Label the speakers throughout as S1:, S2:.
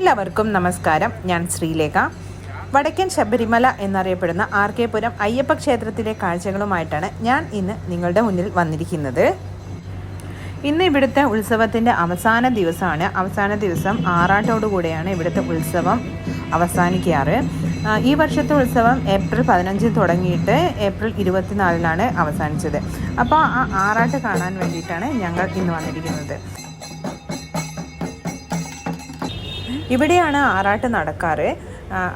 S1: എല്ലാവർക്കും നമസ്കാരം. ഞാൻ ശ്രീലേഖ. വടക്കൻ ശബരിമല എന്നറിയപ്പെടുന്ന ആർ.കെ. പുരം അയ്യപ്പ ക്ഷേത്രത്തിലെ കാഴ്ചകളുമായിട്ടാണ് ഞാൻ ഇന്ന് നിങ്ങളുടെ മുന്നിൽ വന്നിരിക്കുന്നത്. ഇന്ന് ഇവിടുത്തെ ഉത്സവത്തിൻ്റെ അവസാന ദിവസമാണ്. അവസാന ദിവസം ആറാട്ടോടുകൂടെയാണ് ഇവിടുത്തെ ഉത്സവം അവസാനിക്കാറ്. ഈ വർഷത്തെ ഉത്സവം ഏപ്രിൽ 15 തുടങ്ങിയിട്ട് ഏപ്രിൽ 24 അവസാനിച്ചത്. അപ്പോൾ ആ ആറാട്ട് കാണാൻ വേണ്ടിയിട്ടാണ് ഞങ്ങൾ ഇന്ന് വന്നിരിക്കുന്നത്. ഇവിടെയാണ് ആറാട്ട് നടക്കാറ്.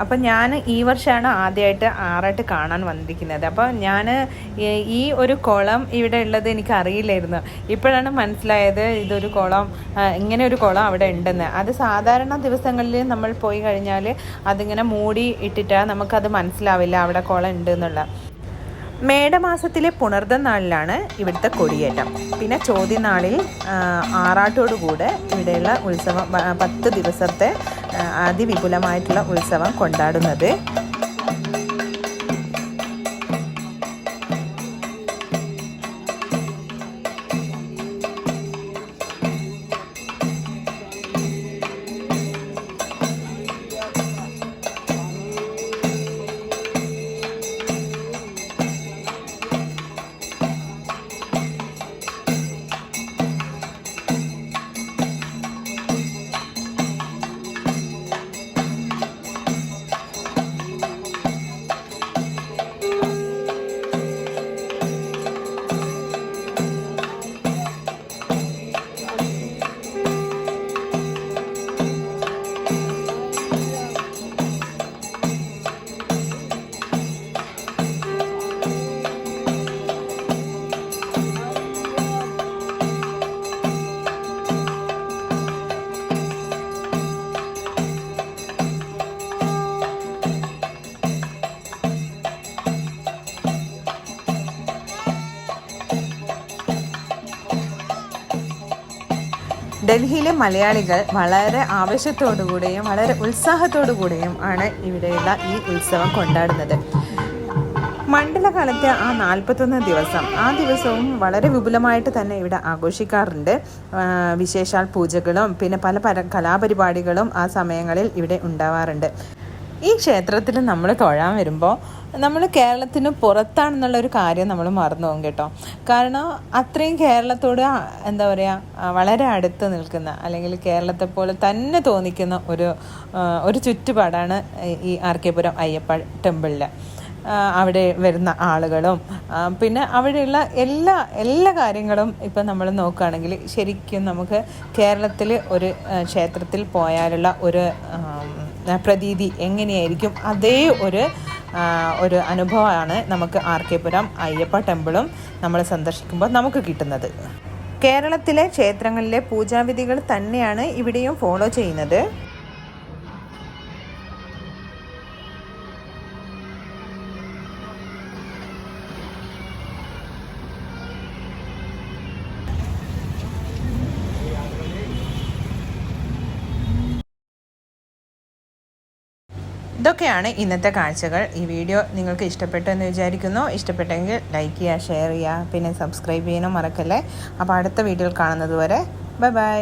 S1: അപ്പം ഞാൻ ഈ വർഷമാണ് ആദ്യമായിട്ട് ആറാട്ട് കാണാൻ വന്നിരിക്കുന്നത്. അപ്പോൾ ഞാൻ ഈ ഒരു കുളം ഇവിടെ ഉള്ളത് എനിക്ക് അറിയില്ലായിരുന്നു. ഇപ്പോഴാണ് മനസ്സിലായത് ഇതൊരു കുളം, ഇങ്ങനെ ഒരു കുളം അവിടെ ഉണ്ടെന്ന്. അത് സാധാരണ ദിവസങ്ങളിൽ നമ്മൾ പോയി കഴിഞ്ഞാൽ അതിങ്ങനെ മൂടി ഇട്ടിട്ടാൽ നമുക്കത് മനസ്സിലാവില്ല അവിടെ കുളം ഉണ്ട് എന്നുള്ള. മേടമാസത്തിലെ പുണർദം നാളിലാണ് ഇവിടുത്തെ കൊടിയേറ്റം. പിന്നെ ചോദ്യനാളിൽ ആറാട്ടോടുകൂടെ ഇവിടെയുള്ള ഉത്സവം 10 ദിവസത്തെ അതിവിപുലമായിട്ടുള്ള ഉത്സവം കൊണ്ടാടുന്നത്. ഡൽഹിയിലെ മലയാളികൾ വളരെ ആവേശത്തോടുകൂടിയും വളരെ ഉത്സാഹത്തോടുകൂടിയും ആണ് ഇവിടെയുള്ള ഈ ഉത്സവം കൊണ്ടാടുന്നത്. മണ്ഡലകാലത്തെ ആ 41 ദിവസം, ആ ദിവസവും വളരെ വിപുലമായിട്ട് തന്നെ ഇവിടെ ആഘോഷിക്കാറുണ്ട്. വിശേഷാൽ പൂജകളും പിന്നെ പല കലാപരിപാടികളും ആ സമയങ്ങളിൽ ഇവിടെ ഉണ്ടാവാറുണ്ട്. ഈ ക്ഷേത്രത്തിൽ നമ്മൾ തൊഴാൻ വരുമ്പോൾ നമ്മൾ കേരളത്തിന് പുറത്താണെന്നുള്ളൊരു കാര്യം നമ്മൾ മറന്നു പോകും കേട്ടോ. കാരണം അത്രയും കേരളത്തോട് എന്താ പറയുക, വളരെ അടുത്ത് നിൽക്കുന്ന അല്ലെങ്കിൽ കേരളത്തെ പോലെ തന്നെ തോന്നിക്കുന്ന ഒരു ചുറ്റുപാടാണ് ഈ ആർ.കെ. പുരം അയ്യപ്പ ടെമ്പിളിൽ. അവിടെ വരുന്ന ആളുകളും പിന്നെ അവിടെയുള്ള എല്ലാ കാര്യങ്ങളും ഇപ്പം നമ്മൾ നോക്കുകയാണെങ്കിൽ ശരിക്കും നമുക്ക് കേരളത്തിൽ ഒരു ക്ഷേത്രത്തിൽ പോയാലുള്ള ഒരു പ്രതീതി എങ്ങനെയായിരിക്കും, അതേ ഒരു അനുഭവമാണ് നമുക്ക് ആർ.കെ. പുരം അയ്യപ്പ ടെമ്പിളും നമ്മൾ സന്ദർശിക്കുമ്പോൾ നമുക്ക് കിട്ടുന്നത്. കേരളത്തിലെ ക്ഷേത്രങ്ങളിലെ പൂജാവിധികൾ തന്നെയാണ് ഇവിടെയും ഫോളോ ചെയ്യുന്നത്. ഇതൊക്കെയാണ് ഇന്നത്തെ കാഴ്ചകൾ. ഈ വീഡിയോ നിങ്ങൾക്ക് ഇഷ്ടപ്പെട്ടു എന്ന് വിചാരിക്കുന്നു. ഇഷ്ടപ്പെട്ടെങ്കിൽ ലൈക്ക് ചെയ്യുക, ഷെയർ ചെയ്യുക, പിന്നെ സബ്സ്ക്രൈബ് ചെയ്യാനും മറക്കല്ലേ. അപ്പോൾ അടുത്ത വീഡിയോയിൽ കാണുന്നത് വരെ ബൈ.